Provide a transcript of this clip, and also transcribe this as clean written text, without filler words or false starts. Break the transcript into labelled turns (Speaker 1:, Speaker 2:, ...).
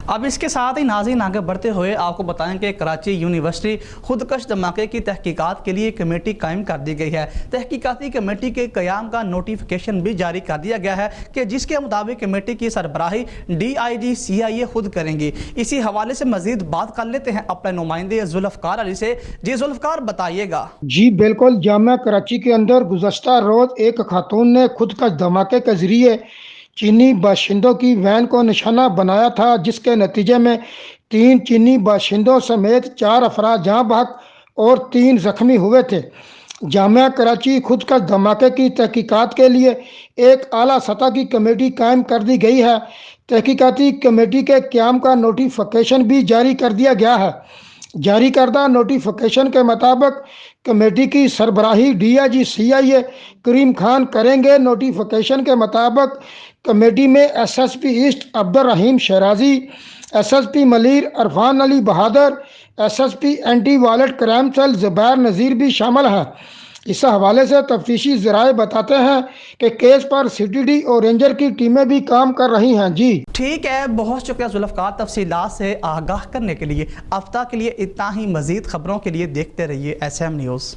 Speaker 1: اب اس کے ساتھ ہی ناظرین آگے بڑھتے ہوئے آپ کو بتائیں کہ کراچی یونیورسٹی خودکش دھماکے کی تحقیقات کے لیے کمیٹی قائم کر دی گئی ہے۔ تحقیقاتی کمیٹی کے قیام کا نوٹیفیکیشن بھی جاری کر دیا گیا ہے کہ جس کے مطابق کمیٹی کی سربراہی DIG CIA خود کریں گی۔ اسی حوالے سے مزید بات کر لیتے ہیں اپنے نمائندے ذوالفقار علی سے۔ جی ذوالفقار بتائیے گا۔
Speaker 2: جی بالکل، جامعہ کراچی کے اندر گزشتہ روز ایک خاتون نے خودکش دھماکے کے ذریعے چینی باشندوں کی وین کو نشانہ بنایا تھا، جس کے نتیجے میں 3 چینی باشندوں سمیت 4 افراد جاں بحق اور 3 زخمی ہوئے تھے۔ جامعہ کراچی خودکش دھماکے کی تحقیقات کے لیے ایک اعلیٰ سطح کی کمیٹی قائم کر دی گئی ہے۔ تحقیقاتی کمیٹی کے قیام کا نوٹیفیکیشن بھی جاری کر دیا گیا ہے۔ جاری کردہ نوٹیفیکیشن کے مطابق کمیٹی کی سربراہی DIG CIA کریم خان کریں گے۔ نوٹیفیکیشن کے مطابق کمیٹی میں SSP East Abdul Rahim Shirazi, SSP Malir Irfan Ali Bahadur, SSP anti violent crime cell Zubair Nazir بھی شامل ہیں۔ اس حوالے سے تفتیشی ذرائع بتاتے ہیں کہ کیس پر CTD اور رینجر کی ٹیمیں بھی کام کر رہی ہیں۔ جی
Speaker 1: ٹھیک ہے، بہت شکریہ ذوالفقار تفصیلات سے آگاہ کرنے کے لیے۔ اب تک کے لیے اتنا ہی، مزید خبروں کے لیے دیکھتے رہیے SM نیوز۔